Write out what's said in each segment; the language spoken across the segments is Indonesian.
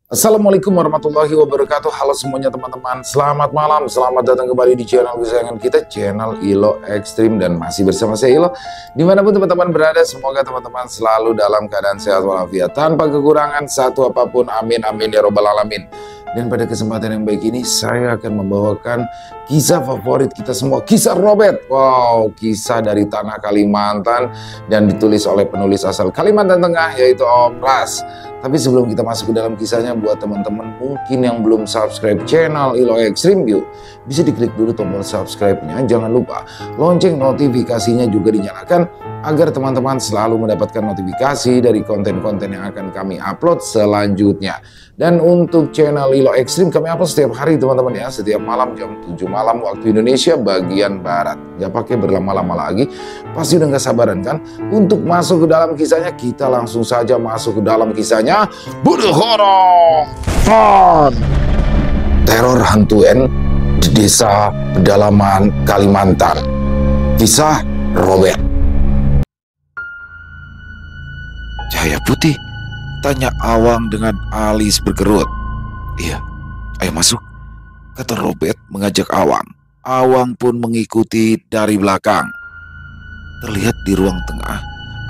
Assalamualaikum warahmatullahi wabarakatuh. Halo semuanya teman-teman, selamat malam, selamat datang kembali di channel kesayangan kita, channel Ilo Ekstrim. Dan masih bersama saya Ilo. Dimanapun teman-teman berada, semoga teman-teman selalu dalam keadaan sehat walafiat, tanpa kekurangan satu apapun, amin amin ya robbal alamin. Dan pada kesempatan yang baik ini saya akan membawakan kisah favorit kita semua, kisah Robert. Wow, kisah dari tanah Kalimantan dan ditulis oleh penulis asal Kalimantan Tengah, yaitu Om Ras. Tapi sebelum kita masuk ke dalam kisahnya, buat teman-teman mungkin yang belum subscribe channel Ilo Ekstrim, yuk bisa diklik dulu tombol subscribe-nya. Jangan lupa lonceng notifikasinya juga dinyalakan agar teman-teman selalu mendapatkan notifikasi dari konten-konten yang akan kami upload selanjutnya. Dan untuk channel Ilo Ekstrim kami upload setiap hari teman-teman ya, setiap malam jam 7 malam waktu Indonesia bagian Barat. Gak pakai berlama-lama lagi, pasti udah gak sabaran kan untuk masuk ke dalam kisahnya. Kita langsung saja masuk ke dalam kisahnya. Bunuh horor fun. Teror hantuan di desa pedalaman Kalimantan. Kisah Robert. Cahaya putih, tanya Awang dengan alis berkerut. Iya, ayo masuk, kata Robert mengajak Awang. Awang pun mengikuti dari belakang. Terlihat di ruang tengah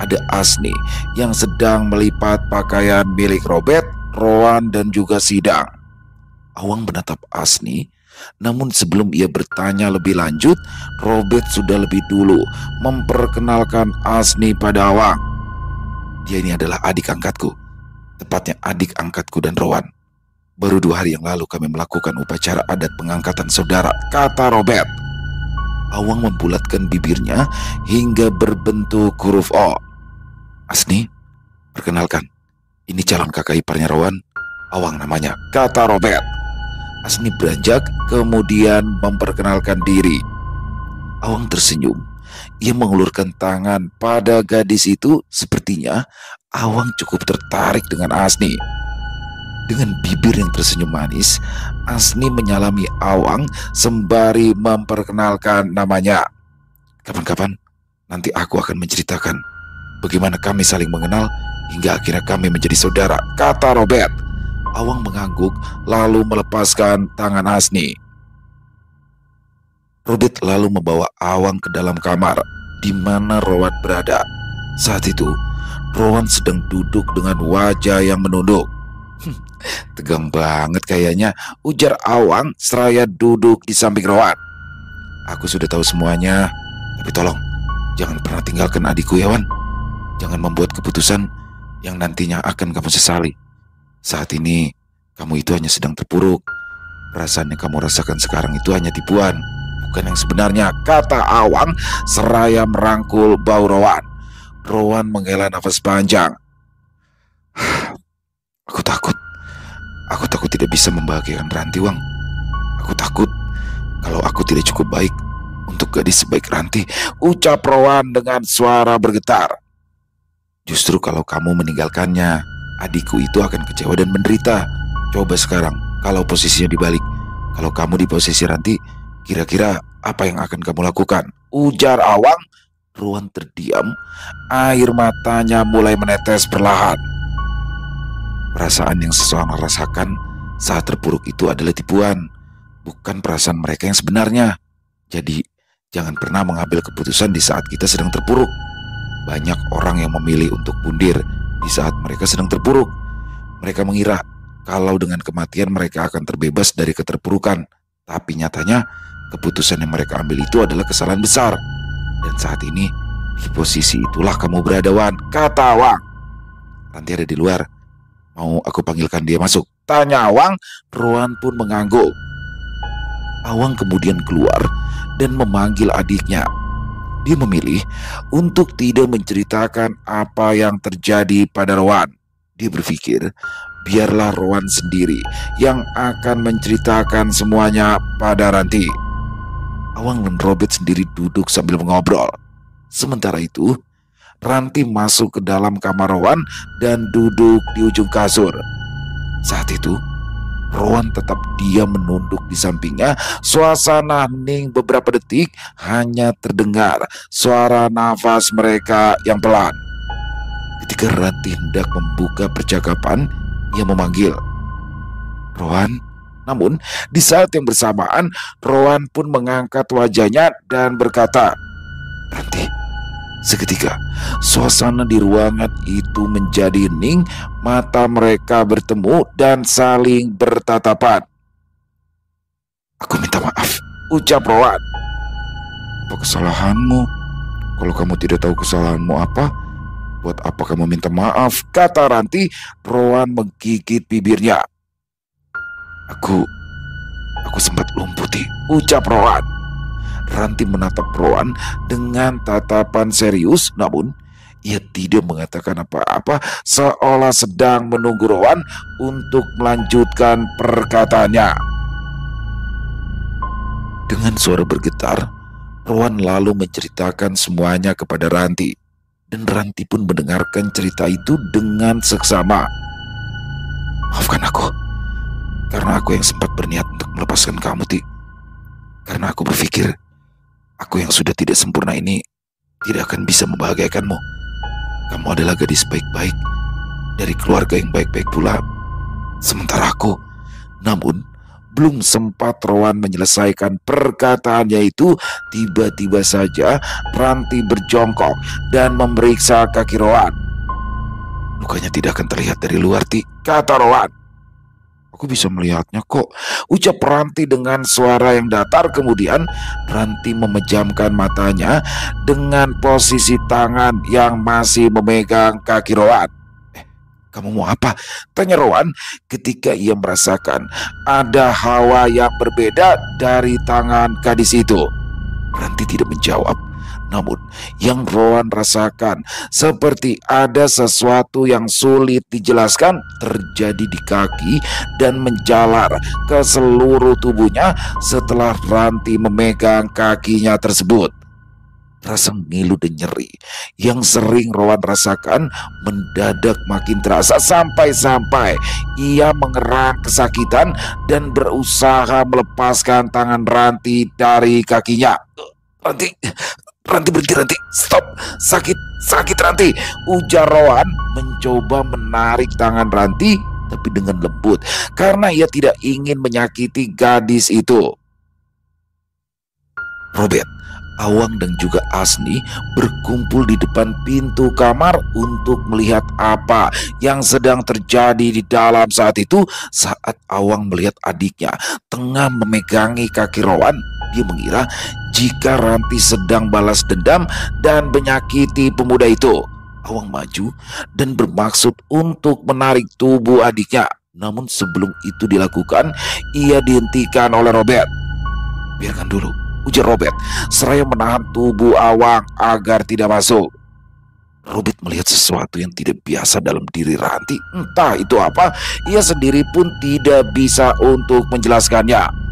ada Asni yang sedang melipat pakaian milik Robert, Rowan dan juga Sidang. Awang menatap Asni, namun sebelum ia bertanya lebih lanjut, Robert sudah lebih dulu memperkenalkan Asni pada Awang. Dia ini adalah adik angkatku, tepatnya adik angkatku dan Rowan. Baru 2 hari yang lalu kami melakukan upacara adat pengangkatan saudara, kata Robert. Awang membulatkan bibirnya hingga berbentuk huruf O. Asni, perkenalkan, ini calon kakak iparnya Rowan, Awang namanya, kata Robert. Asni beranjak kemudian memperkenalkan diri. Awang tersenyum. Ia mengulurkan tangan pada gadis itu. Sepertinya Awang cukup tertarik dengan Asni. Dengan bibir yang tersenyum manis, Asni menyalami Awang sembari memperkenalkan namanya. Kapan-kapan nanti aku akan menceritakan bagaimana kami saling mengenal hingga akhirnya kami menjadi saudara, kata Robert. Awang mengangguk lalu melepaskan tangan Asni. Robert lalu membawa Awang ke dalam kamar di mana Rowan berada. Saat itu Rowan sedang duduk dengan wajah yang menunduk. Tegang banget kayaknya, ujar Awang seraya duduk di samping Rowan. Aku sudah tahu semuanya, tapi tolong jangan pernah tinggalkan adikku ya Wan. Jangan membuat keputusan yang nantinya akan kamu sesali. Saat ini kamu itu hanya sedang terpuruk. Perasaan yang kamu rasakan sekarang itu hanya tipuan, bukan yang sebenarnya, kata Awang seraya merangkul bau Rowan. Rowan menghela nafas panjang. Aku takut tidak bisa membahagiakan Ranti, Wang. Aku takut kalau aku tidak cukup baik untuk gadis sebaik Ranti, ucap Rowan dengan suara bergetar. Justru kalau kamu meninggalkannya, adikku itu akan kecewa dan menderita. Coba sekarang kalau posisinya dibalik, kalau kamu di posisi Ranti, kira-kira apa yang akan kamu lakukan, ujar Awang. Rowan terdiam, air matanya mulai menetes perlahan. Perasaan yang seseorang rasakan saat terpuruk itu adalah tipuan, bukan perasaan mereka yang sebenarnya. Jadi jangan pernah mengambil keputusan di saat kita sedang terpuruk. Banyak orang yang memilih untuk bundir di saat mereka sedang terpuruk. Mereka mengira kalau dengan kematian mereka akan terbebas dari keterpurukan. Tapi nyatanya keputusan yang mereka ambil itu adalah kesalahan besar. Dan saat ini di posisi itulah kamu berada, Wan, kata Awang. Ranti ada di luar. Mau aku panggilkan dia masuk, tanya Awang. Rowan pun mengangguk. Awang kemudian keluar dan memanggil adiknya. Dia memilih untuk tidak menceritakan apa yang terjadi pada Rowan. Dia berpikir biarlah Rowan sendiri yang akan menceritakan semuanya pada Ranti. Awang dan Robert sendiri duduk sambil mengobrol. Sementara itu Ranti masuk ke dalam kamar Rowan dan duduk di ujung kasur. Saat itu Rowan tetap diam menunduk di sampingnya. Suasana hening beberapa detik, hanya terdengar suara nafas mereka yang pelan. Ketika Ranti hendak membuka percakapan, ia memanggil, Rowan. Namun, di saat yang bersamaan, Rowan pun mengangkat wajahnya dan berkata, "Ranti." Seketika, suasana di ruangan itu menjadi hening, mata mereka bertemu dan saling bertatapan. "Aku minta maaf," ucap Rowan. "Apa kesalahanmu? Kalau kamu tidak tahu kesalahanmu apa, buat apa kamu minta maaf?" kata Ranti. Rowan menggigit bibirnya. Aku sempat lumpuh," ucap Rowan. Ranti menatap Rowan dengan tatapan serius, namun ia tidak mengatakan apa-apa, seolah sedang menunggu Rowan untuk melanjutkan perkataannya. Dengan suara bergetar, Rowan lalu menceritakan semuanya kepada Ranti, dan Ranti pun mendengarkan cerita itu dengan seksama. "Maafkan aku, karena aku yang sempat berniat untuk melepaskan kamu, Ti. Karena aku berpikir, aku yang sudah tidak sempurna ini tidak akan bisa membahagiakanmu. Kamu adalah gadis baik-baik, dari keluarga yang baik-baik pula. Sementara aku..." Namun, belum sempat Rowan menyelesaikan perkataannya itu, tiba-tiba saja Ranti berjongkok dan memeriksa kaki Rowan. "Lukanya tidak akan terlihat dari luar, Ti," kata Rowan. "Aku bisa melihatnya kok," ucap Ranti dengan suara yang datar. Kemudian Ranti memejamkan matanya dengan posisi tangan yang masih memegang kaki Rowan. "Kamu mau apa?" tanya Rowan ketika ia merasakan ada hawa yang berbeda dari tangan gadis itu. Ranti tidak menjawab. Namun yang Rowan rasakan seperti ada sesuatu yang sulit dijelaskan terjadi di kaki dan menjalar ke seluruh tubuhnya setelah Ranti memegang kakinya tersebut. Rasa ngilu dan nyeri yang sering Rowan rasakan mendadak makin terasa, sampai-sampai ia mengerang kesakitan dan berusaha melepaskan tangan Ranti dari kakinya. Ranti, berhenti, Ranti, stop, sakit Ranti, ujar Rowan mencoba menarik tangan Ranti, tapi dengan lembut, karena ia tidak ingin menyakiti gadis itu. Robert, Awang dan juga Asni berkumpul di depan pintu kamar untuk melihat apa yang sedang terjadi di dalam saat itu. Saat Awang melihat adiknya tengah memegangi kaki Rowan, dia mengira jika Ranti sedang balas dendam dan menyakiti pemuda itu. Awang maju dan bermaksud untuk menarik tubuh adiknya. Namun sebelum itu dilakukan, ia dihentikan oleh Robert. "Biarkan dulu," ujar Robert, seraya menahan tubuh Awang agar tidak masuk. Robert melihat sesuatu yang tidak biasa dalam diri Ranti. Entah itu apa, ia sendiri pun tidak bisa untuk menjelaskannya.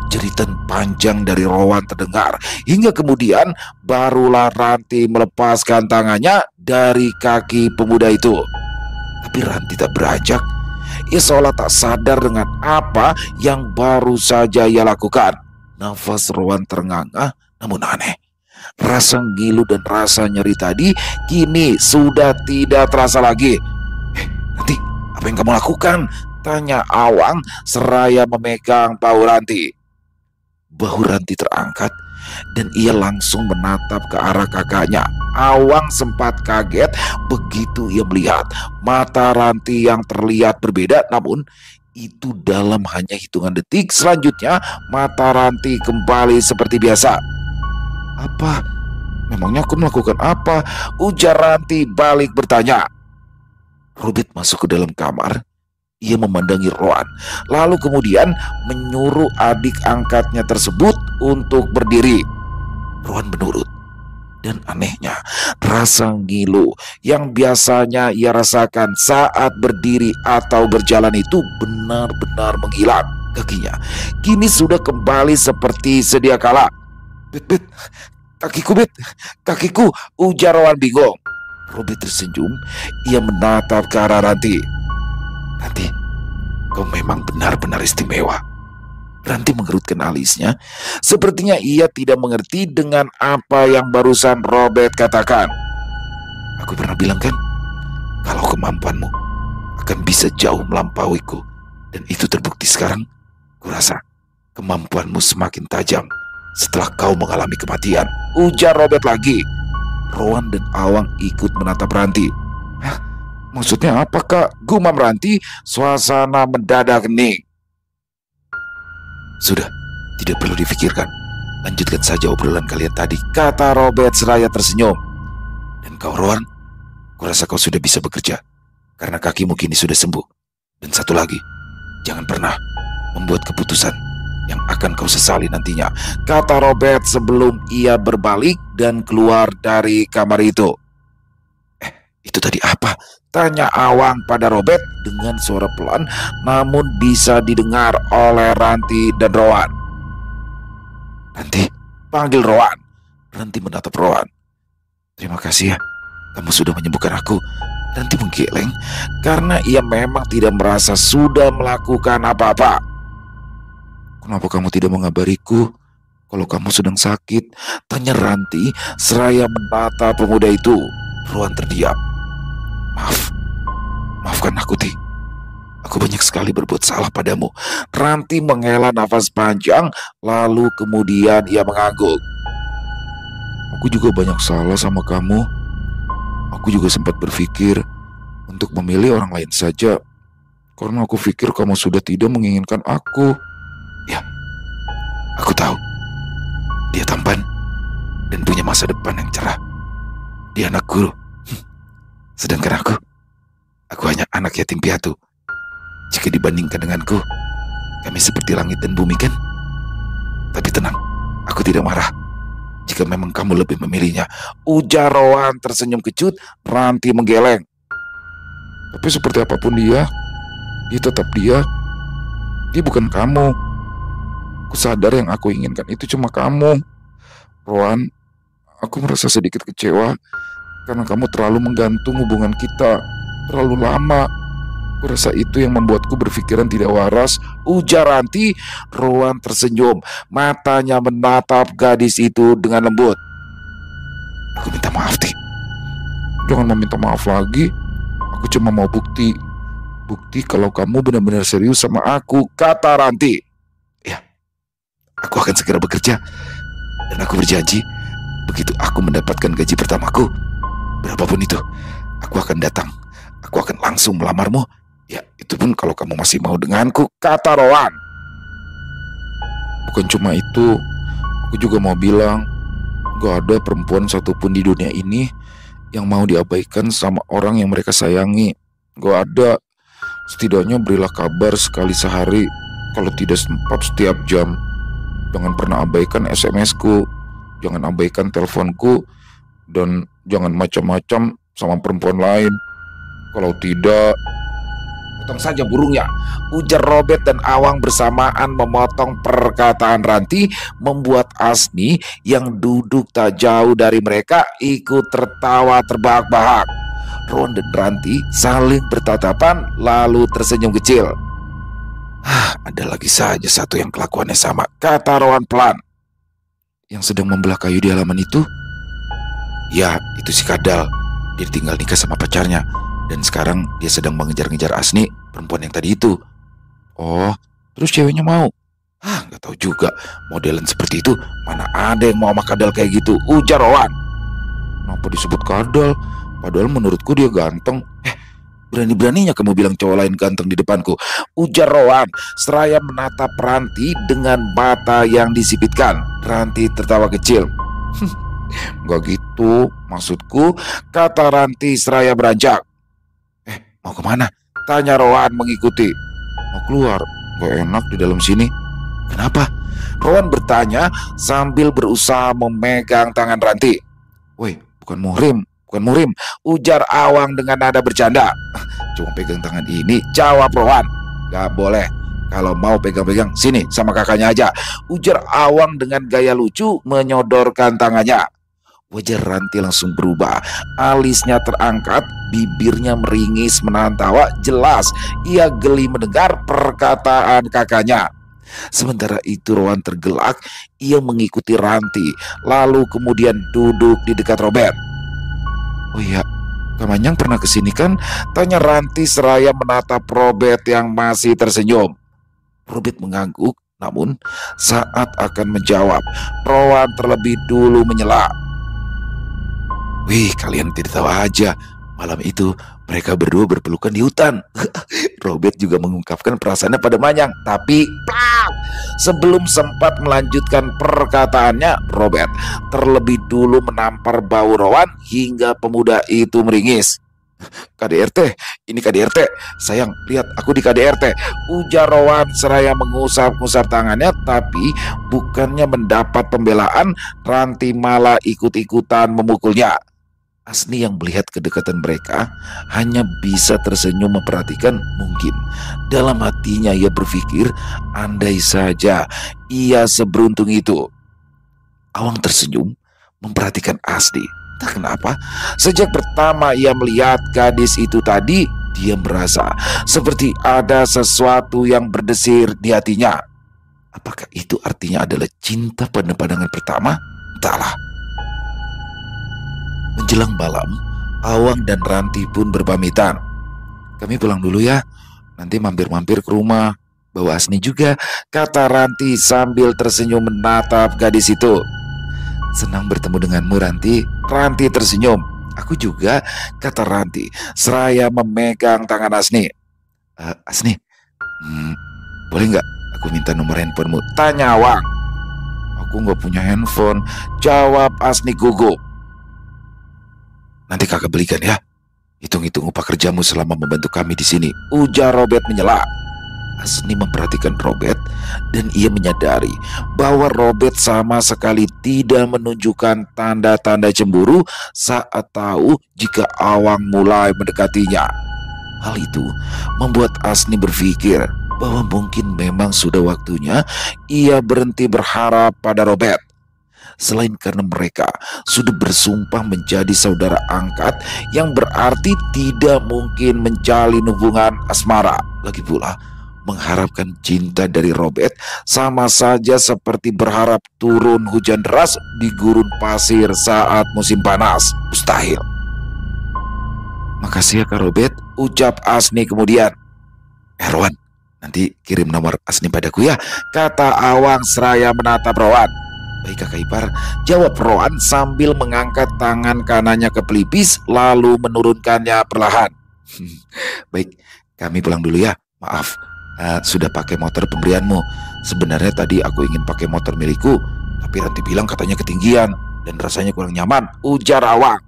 Jeritan panjang dari Rowan terdengar, hingga kemudian barulah Ranti melepaskan tangannya dari kaki pemuda itu. Tapi Ranti tak beranjak. Ia seolah tak sadar dengan apa yang baru saja ia lakukan. Nafas Rowan terengah-engah, namun aneh. Rasa ngilu dan rasa nyeri tadi kini sudah tidak terasa lagi. "Ranti, apa yang kamu lakukan?" tanya Awang seraya memegang bahu Ranti. Bahu Ranti terangkat dan ia langsung menatap ke arah kakaknya. Awang sempat kaget begitu ia melihat mata Ranti yang terlihat berbeda, namun itu dalam hanya hitungan detik selanjutnya mata Ranti kembali seperti biasa. "Apa? Memangnya aku melakukan apa?" ujar Ranti balik bertanya. Robert masuk ke dalam kamar. Ia memandangi Rowan, lalu kemudian menyuruh adik angkatnya tersebut untuk berdiri. Rowan menurut. Dan anehnya, rasa ngilu yang biasanya ia rasakan saat berdiri atau berjalan itu benar-benar menghilang. Kakinya kini sudah kembali seperti sedia kala. Bet, kakiku, ujar Rowan bingung. Robert tersenyum, ia menatap ke arah Ranti. "Ranti, kau memang benar-benar istimewa." Ranti mengerutkan alisnya. Sepertinya ia tidak mengerti dengan apa yang barusan Robert katakan. "Aku pernah bilang kan, kalau kemampuanmu akan bisa jauh melampauiku Dan itu terbukti sekarang. Kurasa kemampuanmu semakin tajam setelah kau mengalami kematian, ujar Robert lagi. Rowan dan Awang ikut menatap Ranti. Hah? Maksudnya apa, Kak? Gumam Ranti. Suasana mendadak hening. Sudah, tidak perlu difikirkan. Lanjutkan saja obrolan kalian tadi, kata Robert seraya tersenyum. Dan kau, Rowan, kurasa kau sudah bisa bekerja karena kakimu kini sudah sembuh. Dan satu lagi, jangan pernah membuat keputusan yang akan kau sesali nantinya, kata Robert sebelum ia berbalik dan keluar dari kamar itu. Itu tadi apa? Tanya Awang pada Robert dengan suara pelan namun bisa didengar oleh Ranti dan Rowan. Ranti, panggil Rowan. Ranti menatap Rowan. Terima kasih ya, kamu sudah menyembuhkan aku. Ranti menggeleng karena ia memang tidak merasa sudah melakukan apa-apa. Kenapa kamu tidak mengabariku kalau kamu sedang sakit? Tanya Ranti seraya menatap pemuda itu. Rowan terdiam. Maafkan aku, Ti. Aku banyak sekali berbuat salah padamu. Ranti menghela nafas panjang, lalu kemudian ia mengangguk. Aku juga banyak salah sama kamu. Aku juga sempat berpikir untuk memilih orang lain saja, karena aku pikir kamu sudah tidak menginginkan aku. Ya, aku tahu. Dia tampan dan punya masa depan yang cerah. Dia anak guru. Sedangkan aku hanya anak yatim piatu. Jika dibandingkan denganku, kami seperti langit dan bumi, kan? Tapi tenang, aku tidak marah jika memang kamu lebih memilihnya, ujar Rowan tersenyum kecut. Ranti menggeleng. Tapi seperti apapun dia tetap dia. Dia bukan kamu. Aku sadar yang aku inginkan itu cuma kamu. Rowan, aku merasa sedikit kecewa karena kamu terlalu menggantung hubungan kita terlalu lama. Aku rasa itu yang membuatku berpikiran tidak waras, ujar Ranti. Rowan tersenyum, matanya menatap gadis itu dengan lembut. Aku minta maaf, Ti. Jangan meminta maaf lagi. Aku cuma mau bukti kalau kamu benar-benar serius sama aku, kata Ranti. Ya, aku akan segera bekerja. Dan aku berjanji, begitu aku mendapatkan gaji pertamaku, berapapun itu, aku akan datang. Aku akan langsung melamarmu. Ya, itu pun kalau kamu masih mau denganku, kata Rowan. Bukan cuma itu, aku juga mau bilang, gak ada perempuan satupun di dunia ini yang mau diabaikan sama orang yang mereka sayangi. Gak ada. Setidaknya berilah kabar sekali sehari, kalau tidak sempat setiap jam. Jangan pernah abaikan SMS-ku, jangan abaikan teleponku, dan jangan macam-macam sama perempuan lain. Kalau tidak, potong saja burungnya, ujar Robert dan Awang bersamaan memotong perkataan Ranti, membuat Asni yang duduk tak jauh dari mereka ikut tertawa terbahak-bahak. Rowan dan Ranti saling bertatapan lalu tersenyum kecil. Ada lagi saja satu yang kelakuannya sama, kata Rowan pelan. Yang sedang membelah kayu di halaman itu? Ya, itu si Kadal. Dia tinggal nikah sama pacarnya. Dan sekarang dia sedang mengejar-ngejar Asni, perempuan yang tadi itu. Oh, terus ceweknya mau? Gak tahu juga. Modelan seperti itu, mana ada yang mau sama Kadal kayak gitu, ujar Rowan. Kenapa disebut Kadal? Padahal menurutku dia ganteng. Berani-beraninya kamu bilang cowok lain ganteng di depanku, ujar Rowan seraya menatap Ranti dengan mata yang disipitkan. Ranti tertawa kecil. Gak gitu maksudku, kata Ranti seraya beranjak. Mau kemana? Tanya Rowan mengikuti. Mau keluar, gak enak di dalam sini. Kenapa? Rowan bertanya sambil berusaha memegang tangan Ranti. Woi, bukan muhrim, ujar Awang dengan nada bercanda. Cuma pegang tangan ini, jawab Rowan. Gak boleh. Kalau mau pegang-pegang, sini sama kakaknya aja, ujar Awang dengan gaya lucu menyodorkan tangannya. Wajah Ranti langsung berubah, alisnya terangkat, bibirnya meringis menahan tawa. Jelas ia geli mendengar perkataan kakaknya. Sementara itu Rowan tergelak, ia mengikuti Ranti, lalu kemudian duduk di dekat Robert. Oh iya, Kamanyang pernah kesini kan? Tanya Ranti seraya menatap Robert yang masih tersenyum. Robert mengangguk, namun saat akan menjawab, Rowan terlebih dulu menyela. Wih, kalian tidak tahu aja. Malam itu mereka berdua berpelukan di hutan. Robert juga mengungkapkan perasaannya pada Manyang. Tapi plak, sebelum sempat melanjutkan perkataannya, Robert terlebih dulu menampar bahu Rowan hingga pemuda itu meringis. KDRT, ini KDRT. Sayang, lihat aku di KDRT, ujar Rowan seraya mengusap-ngusap tangannya. Tapi bukannya mendapat pembelaan, Ranti malah ikut-ikutan memukulnya. Asni yang melihat kedekatan mereka hanya bisa tersenyum memperhatikan. Mungkin dalam hatinya ia berpikir, andai saja ia seberuntung itu. Awang tersenyum memperhatikan Asni. Tak kenapa, sejak pertama ia melihat gadis itu tadi, dia merasa seperti ada sesuatu yang berdesir di hatinya. Apakah itu artinya adalah cinta pada pandangan pertama? Entahlah. Menjelang malam, Awang dan Ranti pun berpamitan. Kami pulang dulu ya, nanti mampir-mampir ke rumah. Bawa Asni juga, kata Ranti sambil tersenyum menatap gadis itu. Senang bertemu denganmu, Ranti. Ranti tersenyum. Aku juga, kata Ranti seraya memegang tangan Asni. Asni, boleh nggak aku minta nomor handphonemu? Tanya Awang. Aku nggak punya handphone, jawab Asni gugup. Nanti kakak belikan ya. Hitung-hitung upah kerjamu selama membantu kami di sini, ujar Robert menyela. Asni memperhatikan Robert dan ia menyadari bahwa Robert sama sekali tidak menunjukkan tanda-tanda cemburu saat tahu jika Awang mulai mendekatinya. Hal itu membuat Asni berpikir bahwa mungkin memang sudah waktunya ia berhenti berharap pada Robert. Selain karena mereka sudah bersumpah menjadi saudara angkat, yang berarti tidak mungkin menjalin hubungan asmara. Lagi pula, mengharapkan cinta dari Robert sama saja seperti berharap turun hujan deras di gurun pasir saat musim panas. Mustahil. Makasih ya Kak Robert, ucap Asni kemudian. Rowan, nanti kirim nomor Asni padaku ya, kata Awang seraya menatap Rowan. Baik kakak ipar, jawab Rowan sambil mengangkat tangan kanannya ke pelipis lalu menurunkannya perlahan. Baik, kami pulang dulu ya. Maaf, sudah pakai motor pemberianmu. Sebenarnya tadi aku ingin pakai motor milikku, tapi Ranti bilang katanya ketinggian dan rasanya kurang nyaman, ujar Awang.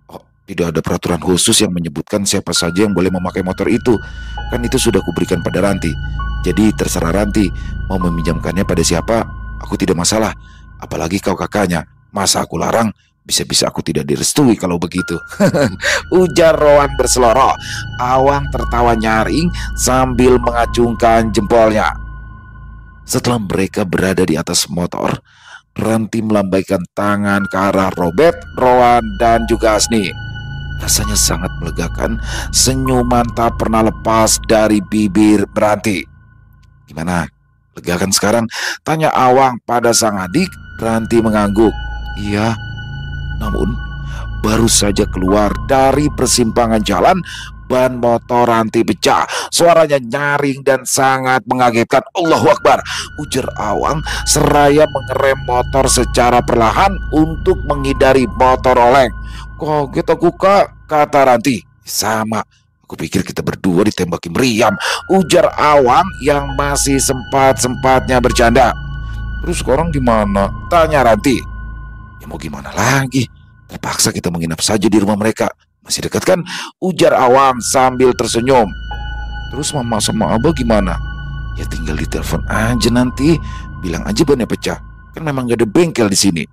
Oh, tidak ada peraturan khusus yang menyebutkan siapa saja yang boleh memakai motor itu. Kan itu sudah kuberikan pada Ranti. Jadi terserah Ranti mau meminjamkannya pada siapa, aku tidak masalah. Apalagi kau kakaknya, masa aku larang? Bisa-bisa aku tidak direstui kalau begitu. Ujar Rowan berseloroh. Awang tertawa nyaring sambil mengacungkan jempolnya. Setelah mereka berada di atas motor, Ranti melambaikan tangan ke arah Robert, Rowan, dan juga Asni. Rasanya sangat melegakan. Senyuman tak pernah lepas dari bibir Ranti. Gimana? Lega kan sekarang? Tanya Awang pada sang adik. Ranti mengangguk. Iya. Namun baru saja keluar dari persimpangan jalan, ban motor Ranti pecah. Suaranya nyaring dan sangat mengagetkan. Allahu Akbar, ujar Awang seraya mengerem motor secara perlahan untuk menghindari motor oleng. Kaget aku kak, kata Ranti. Sama, aku pikir kita berdua ditembaki meriam, ujar Awang yang masih sempat-sempatnya bercanda. Terus sekarang gimana? Tanya Ranti. Ya mau gimana lagi? Terpaksa kita menginap saja di rumah mereka. Masih dekat kan? Ujar Awang sambil tersenyum. Terus mama sama abah gimana? Ya tinggal ditelepon aja nanti. Bilang aja bannya pecah. Kan memang gak ada bengkel di sini.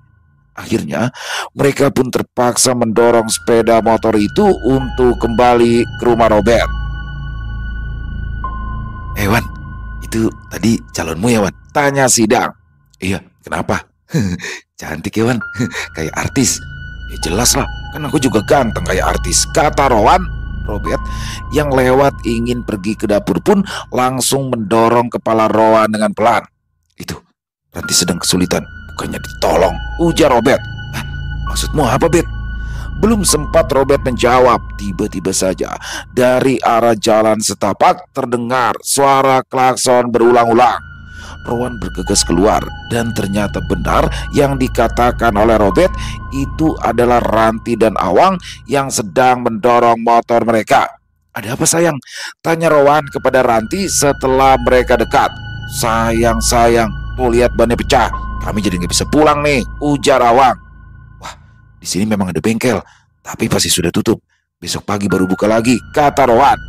Akhirnya mereka pun terpaksa mendorong sepeda motor itu untuk kembali ke rumah Robert. Wan, itu tadi calonmu ya Wan? Tanya Sidang. Iya, kenapa? Cantik ya Wan, kayak artis. Ya jelas lah, kan aku juga ganteng kayak artis, kata Rowan. Robert yang lewat ingin pergi ke dapur pun langsung mendorong kepala Rowan dengan pelan. Itu, Ranti sedang kesulitan, bukannya ditolong, ujar Robert. Hah, maksudmu apa, Bet? Belum sempat Robert menjawab, tiba-tiba saja dari arah jalan setapak terdengar suara klakson berulang-ulang. Rowan bergegas keluar dan ternyata benar yang dikatakan oleh Robert. Itu adalah Ranti dan Awang yang sedang mendorong motor mereka. "Ada apa sayang?" tanya Rowan kepada Ranti setelah mereka dekat. Sayang, tuh lihat bannya pecah. Kami jadi nggak bisa pulang nih," ujar Awang. "Wah, di sini memang ada bengkel, tapi pasti sudah tutup. Besok pagi baru buka lagi," kata Rowan.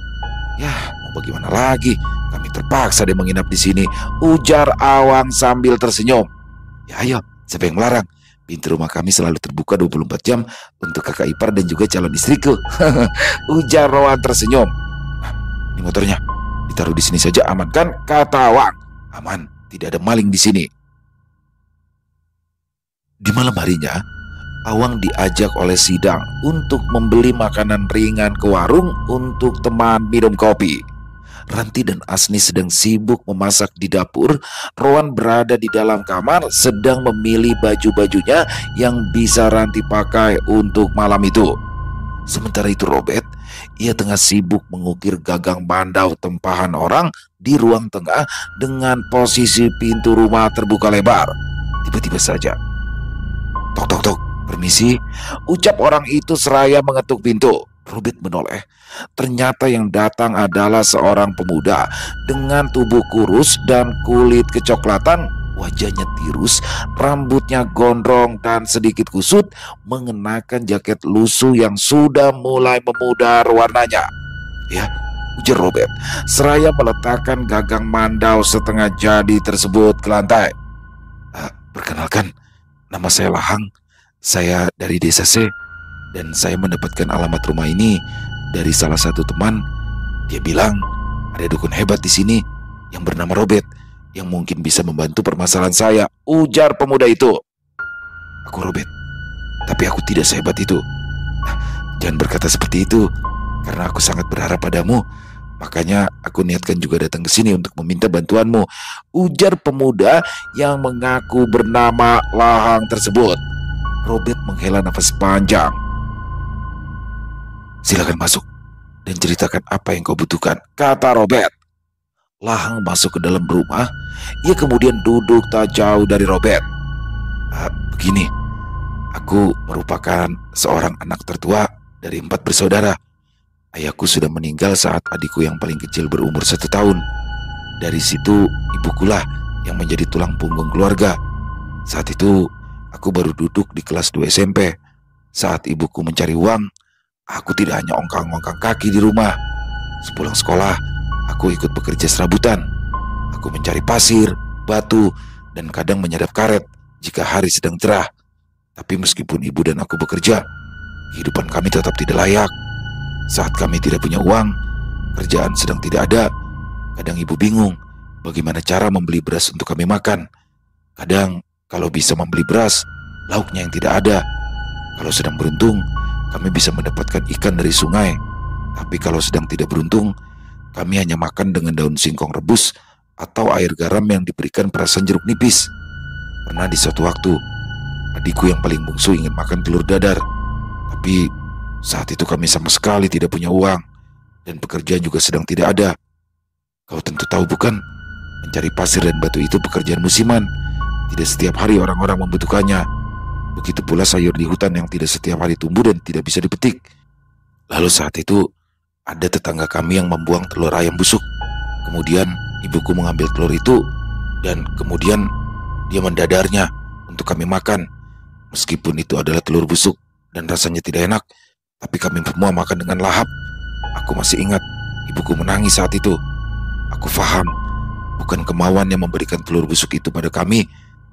"Yah, mau bagaimana lagi? Kami terpaksa deh menginap di sini," ujar Awang sambil tersenyum. "Ya ayo, siapa yang melarang? Pintu rumah kami selalu terbuka 24 jam untuk kakak ipar dan juga calon istriku," ujar Rowan tersenyum. "Nah, ini motornya. Ditaruh di sini saja, aman kan?" kata Awang. "Aman, tidak ada maling di sini." Di malam harinya, Awang diajak oleh Sidang untuk membeli makanan ringan ke warung untuk teman minum kopi. Ranti dan Asni sedang sibuk memasak di dapur. Rowan berada di dalam kamar sedang memilih baju-bajunya yang bisa Ranti pakai untuk malam itu. Sementara itu Robert, ia tengah sibuk mengukir gagang mandau tempahan orang di ruang tengah dengan posisi pintu rumah terbuka lebar. Tiba-tiba saja, "Tok tok tok, permisi," ucap orang itu seraya mengetuk pintu. Robert menoleh. Ternyata yang datang adalah seorang pemuda dengan tubuh kurus dan kulit kecoklatan, wajahnya tirus, rambutnya gondrong dan sedikit kusut, mengenakan jaket lusuh yang sudah mulai memudar warnanya. "Ya," ujar Robert, seraya meletakkan gagang mandau setengah jadi tersebut ke lantai. Perkenalkan, nama saya Lahang. Saya dari desa C, dan saya mendapatkan alamat rumah ini dari salah satu teman. Dia bilang ada dukun hebat di sini yang bernama Robert yang mungkin bisa membantu permasalahan saya," ujar pemuda itu. "Aku Robert, tapi aku tidak sehebat itu." "Jangan berkata seperti itu, karena aku sangat berharap padamu. Makanya aku niatkan juga datang ke sini untuk meminta bantuanmu," ujar pemuda yang mengaku bernama Lahang tersebut. Robert menghela nafas panjang. "Silakan masuk dan ceritakan apa yang kau butuhkan," kata Robert. Lahang masuk ke dalam rumah. Ia kemudian duduk tak jauh dari Robert. "Begini, aku merupakan seorang anak tertua dari 4 bersaudara. Ayahku sudah meninggal saat adikku yang paling kecil berumur 1 tahun. Dari situ ibukulah yang menjadi tulang punggung keluarga. Saat itu aku baru duduk di kelas 2 SMP. Saat ibuku mencari uang, aku tidak hanya ongkang-ongkang kaki di rumah. Sepulang sekolah, aku ikut bekerja serabutan. Aku mencari pasir, batu, dan kadang menyadap karet jika hari sedang cerah. Tapi meskipun ibu dan aku bekerja, kehidupan kami tetap tidak layak. Saat kami tidak punya uang, kerjaan sedang tidak ada. Kadang ibu bingung bagaimana cara membeli beras untuk kami makan. Kadang kalau bisa membeli beras, lauknya yang tidak ada. Kalau sedang beruntung, kami bisa mendapatkan ikan dari sungai. Tapi kalau sedang tidak beruntung, kami hanya makan dengan daun singkong rebus atau air garam yang diberikan perasan jeruk nipis. Pernah di suatu waktu, adikku yang paling bungsu ingin makan telur dadar. Tapi saat itu kami sama sekali tidak punya uang, dan pekerjaan juga sedang tidak ada. Kau tentu tahu bukan, mencari pasir dan batu itu pekerjaan musiman. Tidak setiap hari orang-orang membutuhkannya. Begitu pula sayur di hutan yang tidak setiap hari tumbuh dan tidak bisa dipetik. Lalu saat itu, ada tetangga kami yang membuang telur ayam busuk. Kemudian ibuku mengambil telur itu, dan kemudian dia mendadarnya untuk kami makan. Meskipun itu adalah telur busuk dan rasanya tidak enak, tapi kami semua makan dengan lahap. Aku masih ingat, ibuku menangis saat itu. Aku faham, bukan kemauan yang memberikan telur busuk itu pada kami,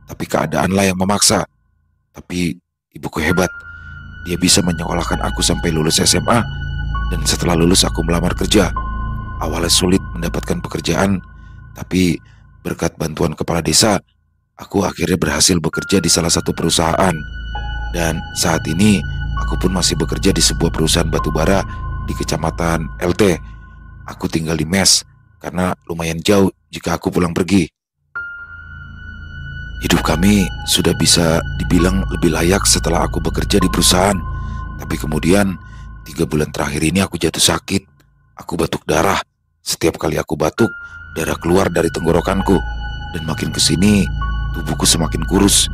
tapi keadaanlah yang memaksa. Tapi ibuku hebat. Dia bisa menyekolahkan aku sampai lulus SMA, dan setelah lulus aku melamar kerja. Awalnya sulit mendapatkan pekerjaan, tapi berkat bantuan kepala desa, aku akhirnya berhasil bekerja di salah satu perusahaan. Dan saat ini aku pun masih bekerja di sebuah perusahaan batubara di kecamatan LT. Aku tinggal di mes karena lumayan jauh jika aku pulang pergi. Hidup kami sudah bisa dibilang lebih layak setelah aku bekerja di perusahaan. Tapi kemudian 3 bulan terakhir ini aku jatuh sakit. Aku batuk darah. Setiap kali aku batuk, darah keluar dari tenggorokanku. Dan makin kesini, tubuhku semakin kurus.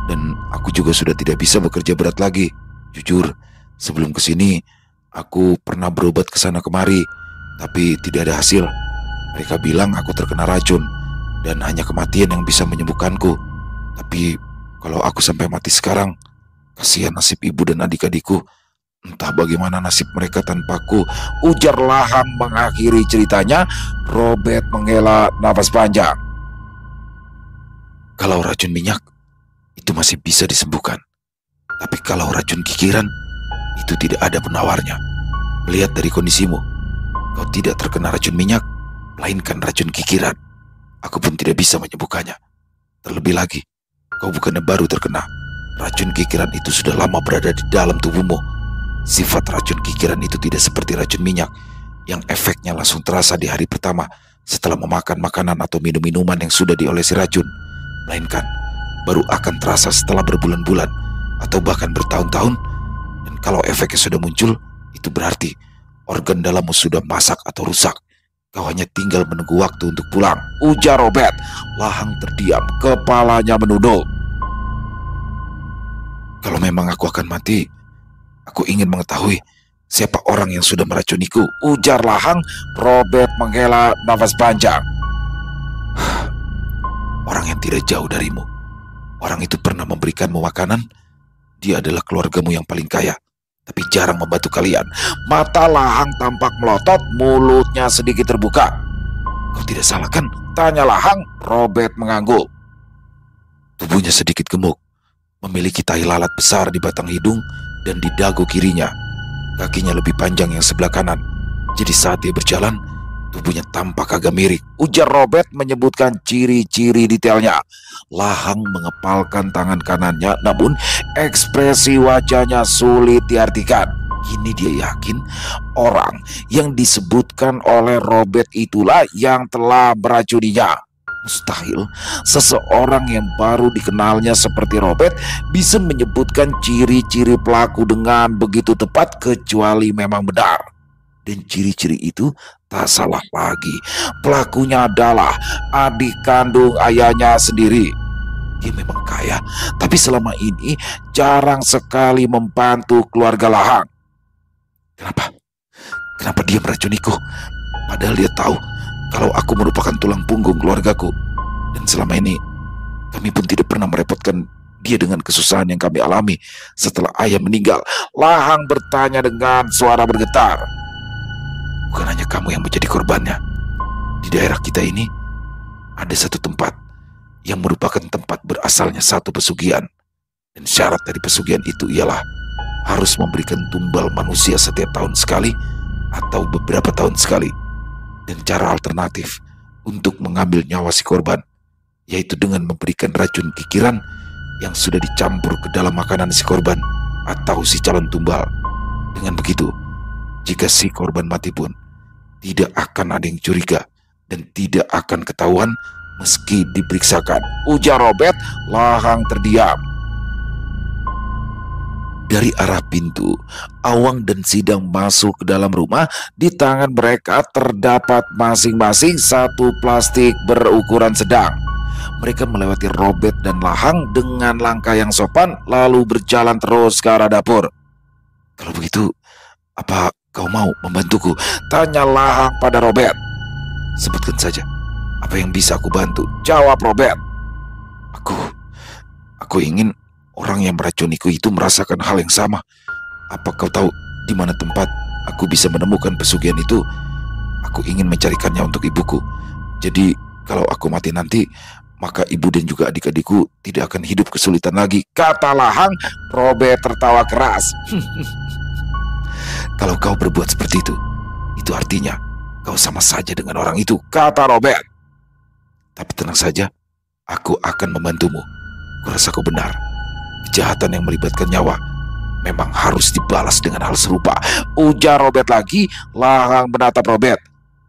Dan aku juga sudah tidak bisa bekerja berat lagi. Jujur, sebelum kesini, aku pernah berobat ke sana kemari. Tapi tidak ada hasil. Mereka bilang aku terkena racun. Dan hanya kematian yang bisa menyembuhkanku. Tapi kalau aku sampai mati sekarang, kasihan nasib ibu dan adik-adikku. Entah bagaimana nasib mereka tanpaku, ujar Lahang mengakhiri ceritanya. Robert menghela nafas panjang. Kalau racun minyak, itu masih bisa disembuhkan. Tapi kalau racun kikiran, itu tidak ada penawarnya. Melihat dari kondisimu, kau tidak terkena racun minyak, melainkan racun kikiran. Aku pun tidak bisa menyembuhkannya. Terlebih lagi, kau bukannya baru terkena. Racun kikiran itu sudah lama berada di dalam tubuhmu. Sifat racun kikiran itu tidak seperti racun minyak yang efeknya langsung terasa di hari pertama setelah memakan makanan atau minum-minuman yang sudah diolesi racun, melainkan baru akan terasa setelah berbulan-bulan atau bahkan bertahun-tahun. Dan kalau efeknya sudah muncul, itu berarti organ dalammu sudah masak atau rusak. Kau hanya tinggal menunggu waktu untuk pulang, ujar Robert. Lahang terdiam, kepalanya menunduk. Kalau memang aku akan mati, aku ingin mengetahui siapa orang yang sudah meracuniku, ujar Lahang. Robert menghela nafas panjang. Orang yang tidak jauh darimu. Orang itu pernah memberikanmu makanan. Dia adalah keluargamu yang paling kaya, tapi jarang membantu kalian. Mata Lahang tampak melotot, mulutnya sedikit terbuka. Kau tidak salah kan? Tanya Lahang. Robert mengangguk. Tubuhnya sedikit gemuk, memiliki tai lalat besar di batang hidung dan di dagu kirinya. Kakinya lebih panjang yang sebelah kanan. Jadi saat dia berjalan, tubuhnya tampak agak miring, ujar Robert menyebutkan ciri-ciri detailnya. Lahang mengepalkan tangan kanannya, namun ekspresi wajahnya sulit diartikan. Kini dia yakin orang yang disebutkan oleh Robert itulah yang telah meracuninya. Mustahil seseorang yang baru dikenalnya seperti Robert bisa menyebutkan ciri-ciri pelaku dengan begitu tepat kecuali memang benar. Dan ciri-ciri itu tak salah lagi. Pelakunya adalah adik kandung ayahnya sendiri. Dia memang kaya, tapi selama ini jarang sekali membantu keluarga Lahang. Kenapa dia meracuniku? Padahal dia tahu kalau aku merupakan tulang punggung keluargaku. Dan selama ini kami pun tidak pernah merepotkan dia dengan kesusahan yang kami alami setelah ayah meninggal. Lahang bertanya dengan suara bergetar. Bukan hanya kamu yang menjadi korbannya. Di daerah kita ini ada satu tempat yang merupakan tempat berasalnya satu pesugihan. Dan syarat dari pesugihan itu ialah harus memberikan tumbal manusia setiap tahun sekali atau beberapa tahun sekali. Dan cara alternatif untuk mengambil nyawa si korban, yaitu dengan memberikan racun kikiran yang sudah dicampur ke dalam makanan si korban atau si calon tumbal. Dengan begitu, jika si korban mati pun tidak akan ada yang curiga dan tidak akan ketahuan meski diperiksakan, ujar Robert. Lahang terdiam. Dari arah pintu, Awang dan Sidang masuk ke dalam rumah. Di tangan mereka terdapat masing-masing satu plastik berukuran sedang. Mereka melewati Robert dan Lahang dengan langkah yang sopan, lalu berjalan terus ke arah dapur. Kalau begitu, apa kau mau membantuku? Tanya Lahang pada Robert. Sebutkan saja apa yang bisa aku bantu, jawab Robert. Aku ingin orang yang meracuniku itu merasakan hal yang sama. Apa kau tahu di mana tempat aku bisa menemukan pesugihan itu? Aku ingin mencarikannya untuk ibuku. Jadi kalau aku mati nanti, maka ibu dan juga adik-adikku tidak akan hidup kesulitan lagi, kata Lahang. Robert tertawa keras. Kalau kau berbuat seperti itu artinya kau sama saja dengan orang itu, kata Robert. Tapi tenang saja, aku akan membantumu. Kurasa kau benar. Kejahatan yang melibatkan nyawa memang harus dibalas dengan hal serupa, ujar Robert lagi. Lahang menatap Robert.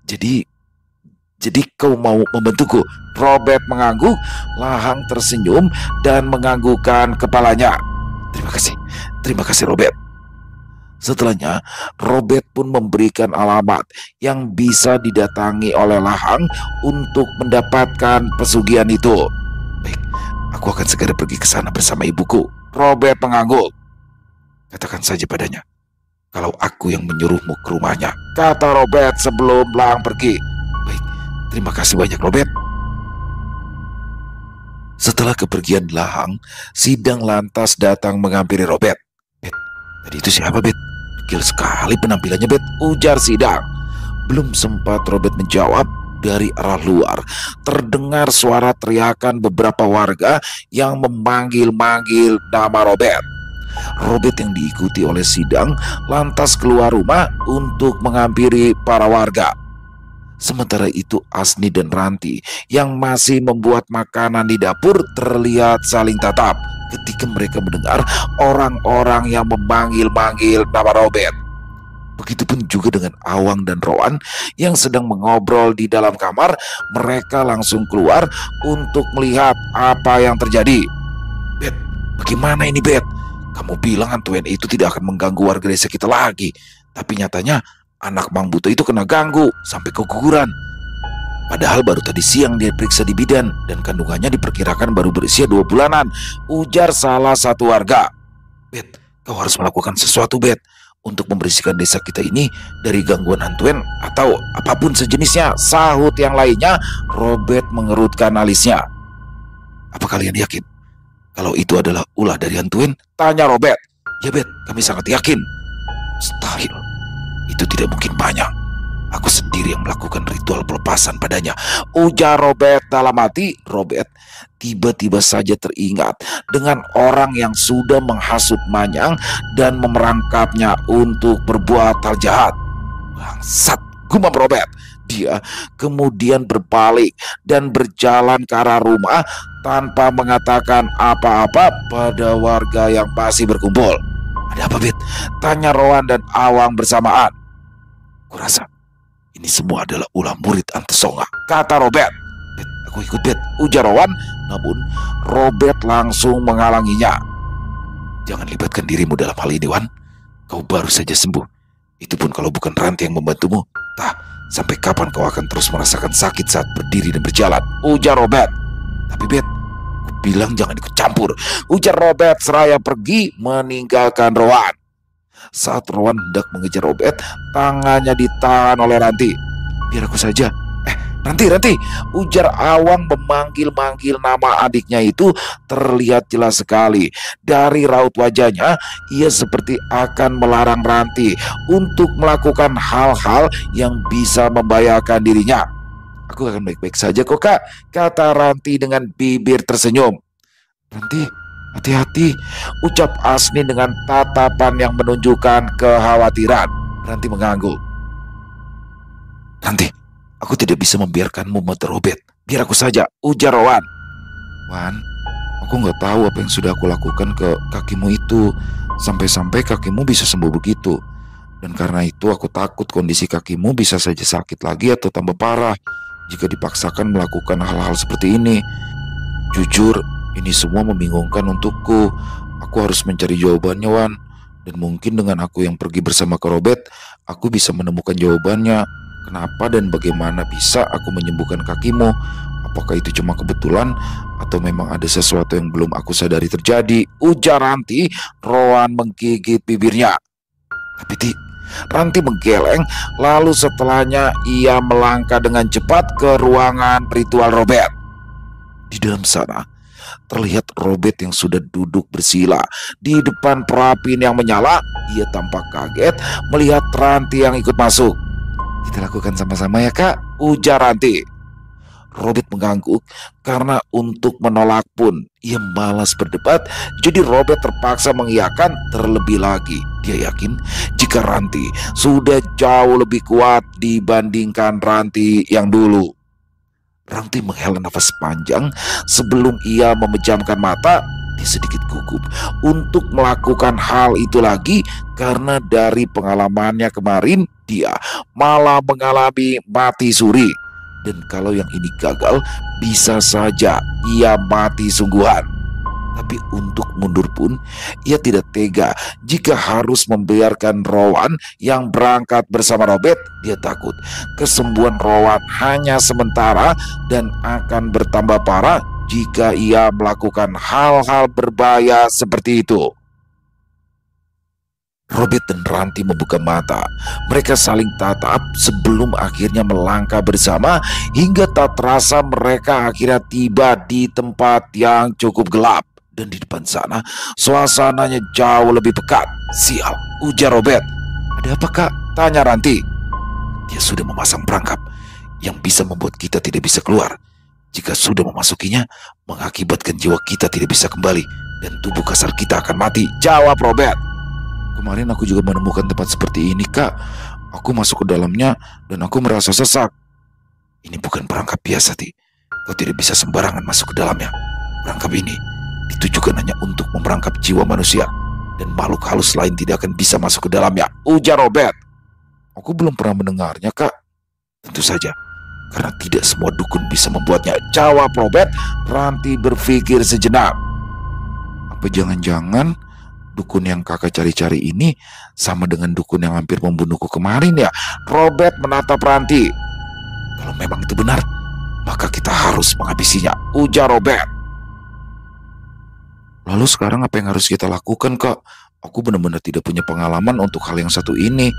Jadi kau mau membantuku? Robert mengangguk. Lahang tersenyum dan menganggukkan kepalanya. Terima kasih Robert. Setelahnya, Robert pun memberikan alamat yang bisa didatangi oleh Lahang untuk mendapatkan pesugihan itu. Baik, aku akan segera pergi ke sana bersama ibuku. Robert mengangguk. Katakan saja padanya, kalau aku yang menyuruhmu ke rumahnya, kata Robert sebelum Lahang pergi. Baik, terima kasih banyak Robert. Setelah kepergian Lahang, Sidang lantas datang menghampiri Robert. Bet, tadi itu siapa Bet? Dekil sekali penampilannya Bet, ujar Sidang. Belum sempat Robert menjawab, dari arah luar terdengar suara teriakan beberapa warga yang memanggil-manggil nama Robert. Robert yang diikuti oleh Sidang lantas keluar rumah untuk menghampiri para warga. Sementara itu Asni dan Ranti yang masih membuat makanan di dapur terlihat saling tatap ketika mereka mendengar orang-orang yang memanggil-manggil nama Robert. Begitupun juga dengan Awang dan Rowan yang sedang mengobrol di dalam kamar. Mereka langsung keluar untuk melihat apa yang terjadi. Bet, bagaimana ini Bet? Kamu bilang hantu itu tidak akan mengganggu warga desa kita lagi. Tapi nyatanya anak Mang Buto itu kena ganggu sampai keguguran. Padahal baru tadi siang dia periksa di bidan dan kandungannya diperkirakan baru berusia 2 bulanan, ujar salah satu warga. Bet, kau harus melakukan sesuatu Bet untuk membersihkan desa kita ini dari gangguan hantuen atau apapun sejenisnya, sahut yang lainnya. Robert mengerutkan alisnya. Apa kalian yakin kalau itu adalah ulah dari hantuen? Tanya Robert. Ya Bet, kami sangat yakin. Mustahil. Itu tidak mungkin banyak. Aku sendiri yang melakukan ritual pelepasan padanya, ujar Robert dalam hati. Robert tiba-tiba saja teringat dengan orang yang sudah menghasut Manyang dan memerangkapnya untuk berbuat hal jahat. Bangsat, gumam Robert. Dia kemudian berbalik dan berjalan ke arah rumah tanpa mengatakan apa-apa pada warga yang masih berkumpul. Ada apa Bet? Tanya Rowan dan Awang bersamaan. Kurasa ini semua adalah ulah murid Antesonga, kata Robert. Bet, aku ikut Bet, ujar Rowan. Namun Robert langsung menghalanginya. Jangan libatkan dirimu dalam hal ini Wan. Kau baru saja sembuh. Itu pun kalau bukan Ranti yang membantumu. Tah, sampai kapan kau akan terus merasakan sakit saat berdiri dan berjalan, ujar Robert. Tapi Bet, bilang jangan ikut campur, ujar Robert seraya pergi meninggalkan Rowan. Saat Rowan hendak mengejar Robert, tangannya ditahan oleh Ranti. Biar aku saja. Ranti, ujar Awang memanggil-manggil nama adiknya itu terlihat jelas sekali. Dari raut wajahnya, ia seperti akan melarang Ranti untuk melakukan hal-hal yang bisa membahayakan dirinya. Aku akan baik-baik saja kok Kak, kata Ranti dengan bibir tersenyum. Ranti, hati-hati, ucap Asni dengan tatapan yang menunjukkan kekhawatiran. Ranti mengangguk. Ranti, aku tidak bisa membiarkanmu mati Robert. Biar aku saja, ujar Rowan. Wan, aku nggak tahu apa yang sudah aku lakukan ke kakimu itu, sampai-sampai kakimu bisa sembuh begitu. Dan karena itu aku takut kondisi kakimu bisa saja sakit lagi atau tambah parah jika dipaksakan melakukan hal-hal seperti ini. Jujur, ini semua membingungkan untukku. Aku harus mencari jawabannya, Wan. Dan mungkin dengan aku yang pergi bersama ke Robert, aku bisa menemukan jawabannya. Kenapa dan bagaimana bisa aku menyembuhkan kakimu? Apakah itu cuma kebetulan atau memang ada sesuatu yang belum aku sadari terjadi? Ujar Ranti. Rowan menggigit bibirnya. Tapi Ranti menggeleng, lalu setelahnya ia melangkah dengan cepat ke ruangan ritual Robert. Di dalam sana terlihat Robert yang sudah duduk bersila di depan perapian yang menyala. Ia tampak kaget melihat Ranti yang ikut masuk. Kita lakukan sama-sama ya Kak, ujar Ranti. Robert mengangguk karena untuk menolak pun ia malas berdebat. Jadi Robert terpaksa mengiyakan. Terlebih lagi dia yakin jika Ranti sudah jauh lebih kuat dibandingkan Ranti yang dulu. Ranti menghela nafas panjang sebelum ia memejamkan mata. Dia sedikit gugup untuk melakukan hal itu lagi karena dari pengalamannya kemarin dia malah mengalami mati suri. Dan kalau yang ini gagal, bisa saja ia mati sungguhan. Tapi untuk mundur pun ia tidak tega jika harus membiarkan Rowan yang berangkat bersama Robert. Dia takut kesembuhan Rowan hanya sementara dan akan bertambah parah jika ia melakukan hal-hal berbahaya seperti itu. Robert dan Ranti membuka mata. Mereka saling tatap sebelum akhirnya melangkah bersama hingga tak terasa mereka akhirnya tiba di tempat yang cukup gelap. Dan di depan sana suasananya jauh lebih pekat. Sial, ujar Robert. Ada apa kak? Tanya Ranti. Dia sudah memasang perangkap yang bisa membuat kita tidak bisa keluar. Jika sudah memasukinya, mengakibatkan jiwa kita tidak bisa kembali dan tubuh kasar kita akan mati, jawab Robert. Kemarin aku juga menemukan tempat seperti ini kak. Aku masuk ke dalamnya dan aku merasa sesak. Ini bukan perangkap biasa, Ti. Kau tidak bisa sembarangan masuk ke dalamnya. Perangkap ini ditujukan hanya untuk memerangkap jiwa manusia, dan makhluk halus lain tidak akan bisa masuk ke dalamnya, ujar Robert. Aku belum pernah mendengarnya kak. Tentu saja, karena tidak semua dukun bisa membuatnya, jawab Robert. Ranti berpikir sejenak. Apa jangan-jangan dukun yang kakak cari-cari ini sama dengan dukun yang hampir membunuhku kemarin ya? Robert menatap Ranti. Kalau memang itu benar, maka kita harus menghabisinya, ujar Robert. Lalu sekarang apa yang harus kita lakukan kak? Aku benar-benar tidak punya pengalaman untuk hal yang satu ini.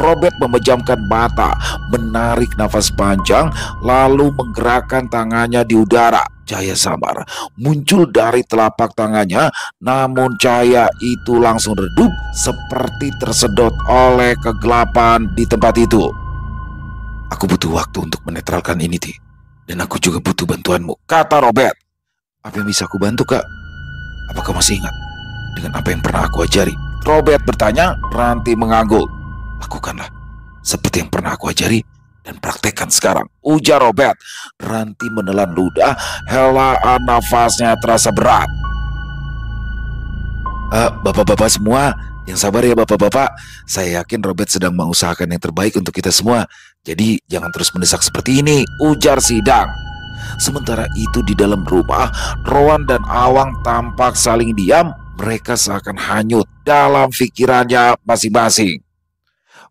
Robert memejamkan mata, menarik nafas panjang, lalu menggerakkan tangannya di udara. Cahaya samar muncul dari telapak tangannya, namun cahaya itu langsung redup seperti tersedot oleh kegelapan di tempat itu. Aku butuh waktu untuk menetralkan ini, Ti. Dan aku juga butuh bantuanmu, kata Robert. Apa yang bisa aku bantu, kak? Apakah masih ingat dengan apa yang pernah aku ajari? Robert bertanya. Ranti mengangguk. Lakukanlah seperti yang pernah aku ajari dan praktekkan sekarang, ujar Robert. Ranti menelan ludah, helaan nafasnya terasa berat. Bapak-bapak semua, yang sabar ya bapak-bapak. Saya yakin Robert sedang mengusahakan yang terbaik untuk kita semua. Jadi jangan terus mendesak seperti ini, ujar Sidang. Sementara itu di dalam rumah, Rowan dan Awang tampak saling diam. Mereka seakan hanyut dalam pikirannya masing-masing.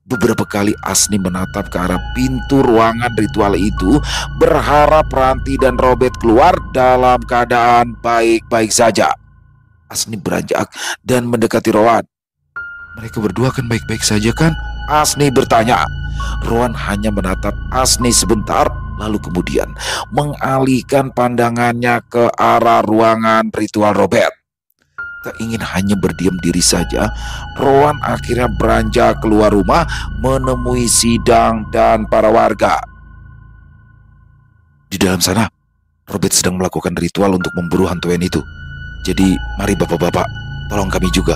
Beberapa kali Asni menatap ke arah pintu ruangan ritual itu, berharap Ranti dan Robert keluar dalam keadaan baik-baik saja. Asni beranjak dan mendekati Rowan. Mereka berdua kan baik-baik saja kan? Asni bertanya. Rowan hanya menatap Asni sebentar, lalu kemudian mengalihkan pandangannya ke arah ruangan ritual Robert. Tak ingin hanya berdiam diri saja, Rowan akhirnya beranjak keluar rumah menemui Sidang dan para warga. Di dalam sana, Robert sedang melakukan ritual untuk memburu hantuan itu. Jadi mari bapak-bapak, tolong kami juga.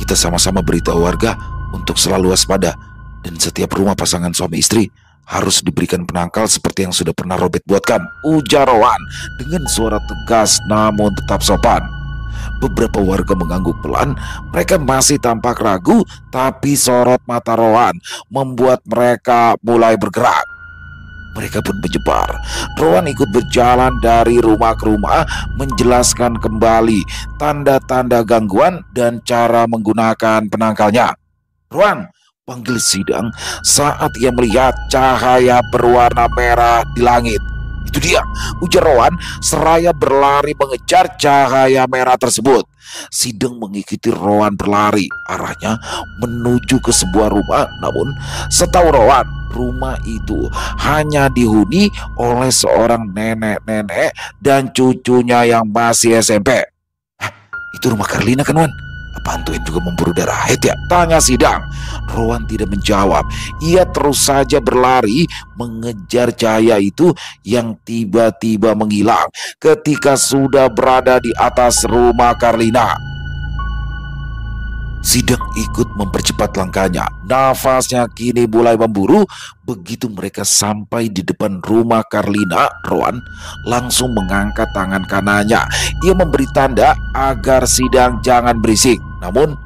Kita sama-sama beritahu warga untuk selalu waspada, dan setiap rumah pasangan suami istri harus diberikan penangkal seperti yang sudah pernah Robert buatkan, ujar Rowan dengan suara tegas namun tetap sopan. Beberapa warga mengangguk pelan. Mereka masih tampak ragu, tapi sorot mata Rowan membuat mereka mulai bergerak. Mereka pun menyebar. Rowan ikut berjalan dari rumah ke rumah, menjelaskan kembali tanda-tanda gangguan dan cara menggunakan penangkalnya. Rowan, panggil Sidang saat ia melihat cahaya berwarna merah di langit. Itu dia, ujar Rowan seraya berlari mengejar cahaya merah tersebut. Sidang mengikuti Rowan berlari. Arahnya menuju ke sebuah rumah. Namun setahu Rowan, rumah itu hanya dihuni oleh seorang nenek-nenek dan cucunya yang masih SMP. Hah, itu rumah Karlina kan, Wan? Apa hantuin juga memburu darah haid ya? Tanya Sidang. Rowan tidak menjawab. Ia terus saja berlari mengejar cahaya itu yang tiba-tiba menghilang ketika sudah berada di atas rumah Karlina. Sidang ikut mempercepat langkahnya. Nafasnya kini mulai memburu. Begitu mereka sampai di depan rumah Karlina, Rowan langsung mengangkat tangan kanannya. Ia memberi tanda agar Sidang jangan berisik. Namun,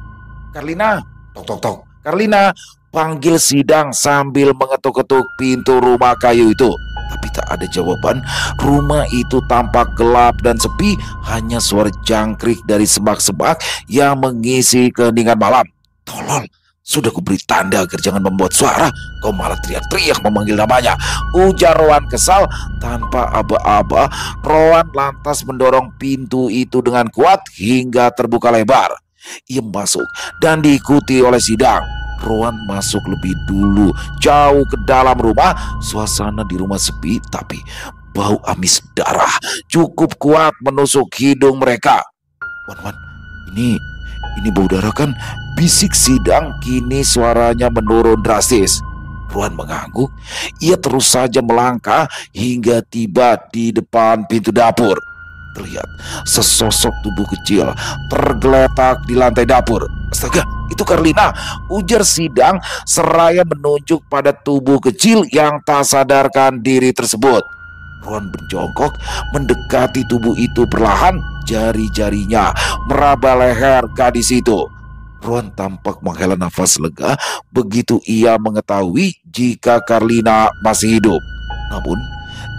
Karlina, tok tok tok, Karlina, panggil Sidang sambil mengetuk-ketuk pintu rumah kayu itu. Tapi tak ada jawaban, rumah itu tampak gelap dan sepi, hanya suara jangkrik dari semak-semak yang mengisi keheningan malam. Tolol, sudah kuberi tanda agar jangan membuat suara, kau malah teriak-teriak memanggil namanya, ujar Rowan kesal. Tanpa aba-aba, Rowan lantas mendorong pintu itu dengan kuat hingga terbuka lebar. Ia masuk dan diikuti oleh Sidang. Rowan masuk lebih dulu, jauh ke dalam rumah. Suasana di rumah sepi, tapi bau amis darah cukup kuat menusuk hidung mereka. Wan, ini bau darah kan? Bisik Sidang, kini suaranya menurun drastis. Rowan mengangguk. Ia terus saja melangkah hingga tiba di depan pintu dapur. Terlihat sesosok tubuh kecil tergeletak di lantai dapur. Astaga, itu Karlina, ujar Sidang seraya menunjuk pada tubuh kecil yang tak sadarkan diri tersebut. Rowan berjongkok mendekati tubuh itu perlahan, jari-jarinya meraba leher gadis itu. Rowan tampak menghela nafas lega begitu ia mengetahui jika Karlina masih hidup. Namun,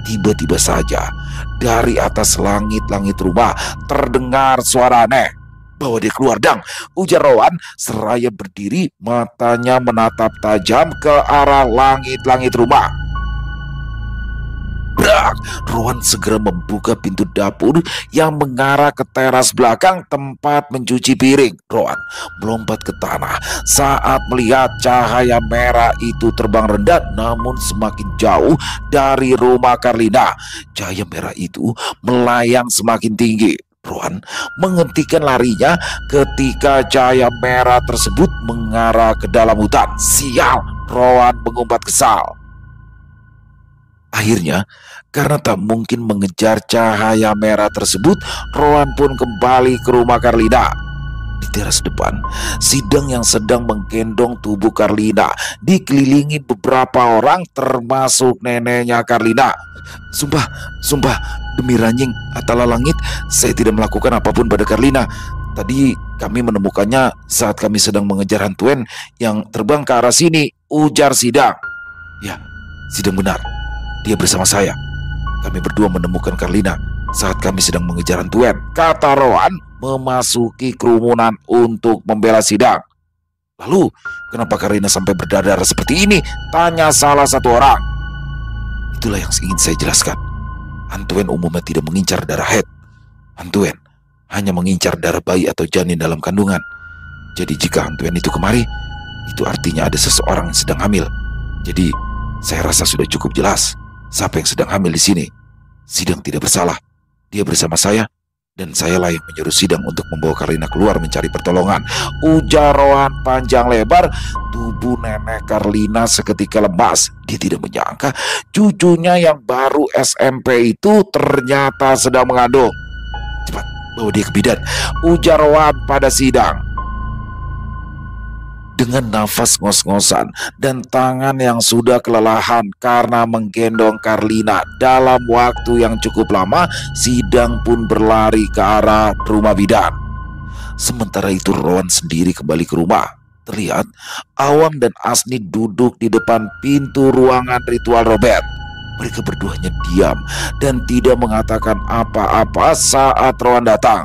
tiba-tiba saja dari atas langit-langit rumah terdengar suara aneh. "Bawa dia keluar, Dang," ujar Rowan seraya berdiri, matanya menatap tajam ke arah langit-langit rumah. Brak! Rowan segera membuka pintu dapur yang mengarah ke teras belakang tempat mencuci piring. Rowan melompat ke tanah saat melihat cahaya merah itu terbang rendah namun semakin jauh dari rumah Karlina. Cahaya merah itu melayang semakin tinggi. Rowan menghentikan larinya ketika cahaya merah tersebut mengarah ke dalam hutan. Sial! Rowan mengumpat kesal. Akhirnya, karena tak mungkin mengejar cahaya merah tersebut, Rowan pun kembali ke rumah Karlina. Di teras depan, Sidang yang sedang menggendong tubuh Karlina dikelilingi beberapa orang termasuk neneknya Karlina. Sumpah, demi ranjing Atala Langit, saya tidak melakukan apapun pada Karlina. Tadi kami menemukannya saat kami sedang mengejar hantuan yang terbang ke arah sini, ujar Sidang. Ya, Sidang benar. Dia bersama saya. Kami berdua menemukan Karlina saat kami sedang mengejar hantuan, kata Rowan memasuki kerumunan untuk membela Sidang. Lalu, kenapa Karlina sampai berdarah seperti ini? Tanya salah satu orang. Itulah yang ingin saya jelaskan. Hantuan umumnya tidak mengincar darah head. Hantuan hanya mengincar darah bayi atau janin dalam kandungan. Jadi jika hantuan itu kemari, itu artinya ada seseorang yang sedang hamil. Jadi, saya rasa sudah cukup jelas siapa yang sedang hamil di sini. Sidang tidak bersalah. Dia bersama saya, dan saya lah yang menyuruh Sidang untuk membawa Karlina keluar mencari pertolongan, ujar Rowan panjang lebar. Tubuh nenek Karlina seketika lemas. Dia tidak menyangka cucunya yang baru SMP itu ternyata sedang mengandung. Cepat, bawa dia ke bidan, ujar Rowan pada Sidang. Dengan nafas ngos-ngosan dan tangan yang sudah kelelahan karena menggendong Karlina dalam waktu yang cukup lama, Sidang pun berlari ke arah rumah bidan. Sementara itu Rowan sendiri kembali ke rumah. Terlihat Awang dan Asni duduk di depan pintu ruangan ritual Robert. Mereka berduanya diam dan tidak mengatakan apa-apa saat Rowan datang.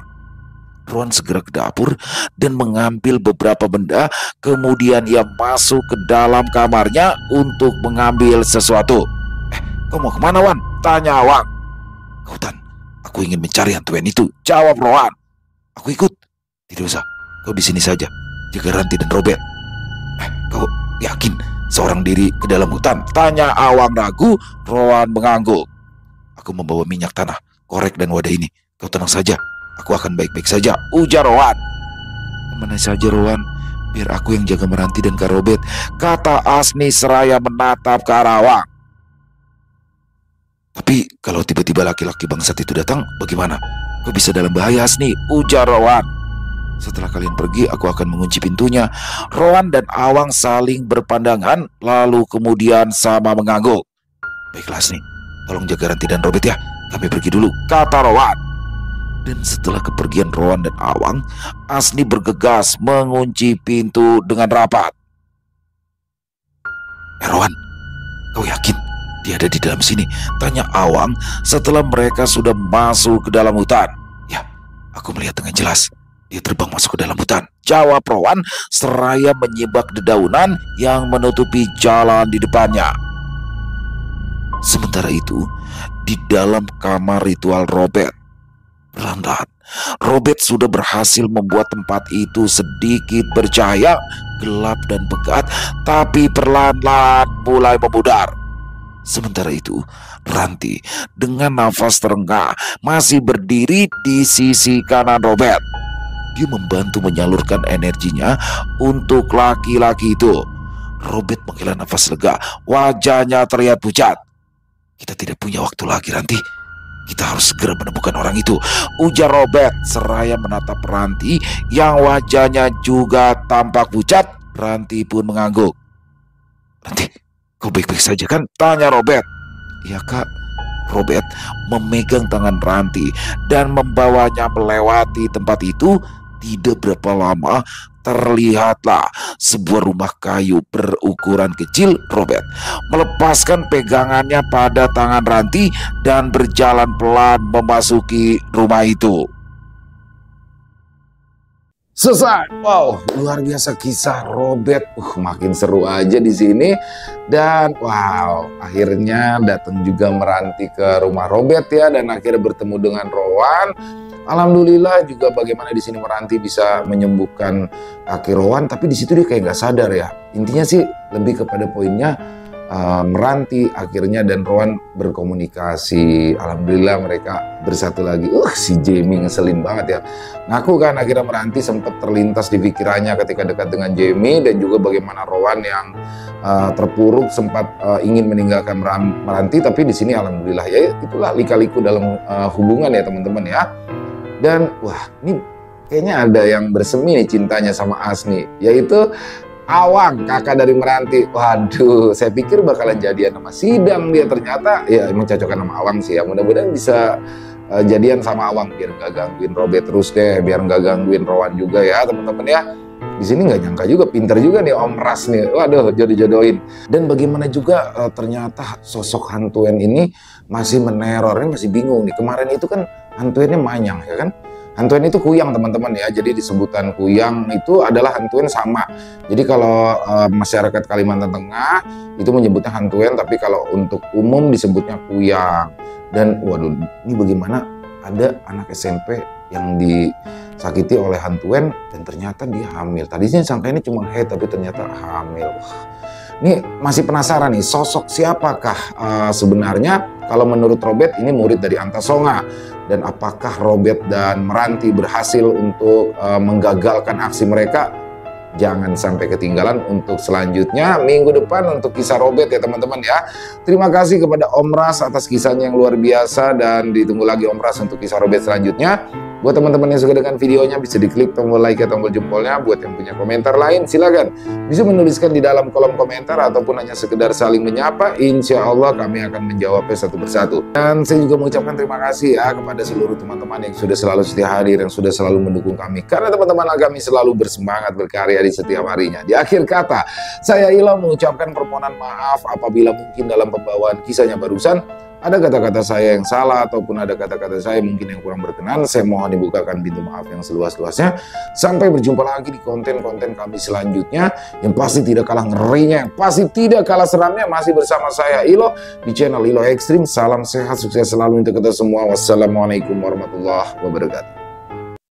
Rowan segera ke dapur dan mengambil beberapa benda. Kemudian ia masuk ke dalam kamarnya untuk mengambil sesuatu. Kau mau kemana, Wan? Tanya Awang. Ke hutan. Aku ingin mencari hantuan itu, jawab Rowan. Aku ikut. Tidak usah. Kau di sini saja. Jaga Ranti dan Robert. Kau yakin seorang diri ke dalam hutan? Tanya Awang ragu. Rowan mengangguk. Aku membawa minyak tanah, korek dan wadah ini. Kau tenang saja. Aku akan baik-baik saja, ujar Rowan. Kemana saja, Rowan? Biar aku yang jaga Meranti dan Kak Robert, kata Asni seraya menatap ke arah Awang. Tapi kalau tiba-tiba laki-laki bangsat itu datang, bagaimana? Kau bisa dalam bahaya, Asni, ujar Rowan. Setelah kalian pergi, aku akan mengunci pintunya. Rowan dan Awang saling berpandangan, lalu kemudian sama mengangguk. Baiklah, Asni, tolong jaga Ranti dan Robert ya. Kami pergi dulu, kata Rowan. Dan setelah kepergian Rowan dan Awang, Asni bergegas mengunci pintu dengan rapat. Rowan, kau yakin Dia ada di dalam sini, tanya Awang setelah mereka sudah masuk ke dalam hutan. Ya, aku melihat dengan jelas. Dia terbang masuk ke dalam hutan, jawab Rowan seraya menyibak dedaunan yang menutupi jalan di depannya. Sementara itu, di dalam kamar ritual Robert, perlahan-lahan Robert sudah berhasil membuat tempat itu sedikit bercahaya, gelap dan pekat, tapi perlahan-lahan mulai memudar. Sementara itu, Ranti dengan nafas terengah masih berdiri di sisi kanan Robert. Dia membantu menyalurkan energinya untuk laki-laki itu. Robert menghela nafas lega, wajahnya terlihat pucat. Kita tidak punya waktu lagi, Ranti. Kita harus segera menemukan orang itu, ujar Robert seraya menatap Ranti yang wajahnya juga tampak pucat. Ranti pun mengangguk. Ranti, kau baik-baik saja kan? Tanya Robert. Ya kak. Robert memegang tangan Ranti dan membawanya melewati tempat itu. Tidak berapa lama terlihatlah sebuah rumah kayu berukuran kecil. Robert melepaskan pegangannya pada tangan Ranti dan berjalan pelan memasuki rumah itu. Selesai. Wow, luar biasa kisah Robert. Makin seru aja di sini. Dan wow, akhirnya datang juga Meranti ke rumah Robert ya, dan akhirnya bertemu dengan Rowan. Alhamdulillah juga bagaimana di sini Meranti bisa menyembuhkan kaki Rowan, tapi di situ dia kayak nggak sadar ya. Intinya sih lebih kepada poinnya Meranti akhirnya dan Rowan berkomunikasi. Alhamdulillah mereka bersatu lagi. Si Jamie ngeselin banget ya. Ngaku kan akhirnya Meranti sempat terlintas di pikirannya ketika dekat dengan Jamie, dan juga bagaimana Rowan yang terpuruk sempat ingin meninggalkan Meranti, tapi di sini alhamdulillah ya itulah lika-liku dalam hubungan ya teman-teman ya. Dan wah, ini kayaknya ada yang bersemi nih cintanya sama Asni, yaitu Awang, kakak dari Meranti. Waduh, saya pikir bakalan jadian sama Sidang dia, ternyata ya emang cocokan sama Awang sih ya. Mudah-mudahan bisa jadian sama Awang biar nggak gangguin Robert terus deh, biar nggak gangguin Rowan juga ya teman-teman ya. Di sini nggak nyangka juga, pinter juga nih Om Ras nih. Waduh, jodoh-jodohin. Dan bagaimana juga ternyata sosok Hantuen ini masih menerornya, masih bingung nih. Kemarin itu kan Hantuennya Manyang ya kan. Hantuen itu Kuyang teman-teman ya. Jadi disebutan Kuyang itu adalah Hantuen sama. Jadi kalau masyarakat Kalimantan Tengah itu menyebutnya Hantuen, tapi kalau untuk umum disebutnya Kuyang. Dan waduh, ini bagaimana ada anak SMP yang disakiti oleh Hantuen dan ternyata dia hamil. Tadinya sangka ini cuma head, tapi ternyata hamil. Wah, ini masih penasaran nih, sosok siapakah sebenarnya? Kalau menurut Robert ini murid dari Antasonga. Dan apakah Robert dan Meranti berhasil untuk menggagalkan aksi mereka? Jangan sampai ketinggalan untuk selanjutnya minggu depan untuk kisah Robert ya teman-teman ya. Terima kasih kepada Om Ras atas kisahnya yang luar biasa, dan ditunggu lagi Om Ras untuk kisah Robert selanjutnya. Buat teman-teman yang suka dengan videonya bisa diklik tombol like atau tombol jempolnya. Buat yang punya komentar lain silakan bisa menuliskan di dalam kolom komentar ataupun hanya sekedar saling menyapa. Insya Allah kami akan menjawabnya satu persatu. Dan saya juga mengucapkan terima kasih ya kepada seluruh teman-teman yang sudah selalu setia hadir, yang sudah selalu mendukung kami. Karena teman-teman kami selalu bersemangat berkarya di setiap harinya. Di akhir kata, saya Ilham mengucapkan permohonan maaf apabila mungkin dalam pembawaan kisahnya barusan ada kata-kata saya yang salah ataupun ada kata-kata saya mungkin yang kurang berkenan. Saya mohon dibukakan pintu maaf yang seluas-luasnya. Sampai berjumpa lagi di konten-konten kami selanjutnya yang pasti tidak kalah ngerinya, yang pasti tidak kalah seramnya, masih bersama saya Ilo di channel Ilo Ekstrim. Salam sehat, sukses selalu untuk kita semua. Wassalamualaikum warahmatullahi wabarakatuh.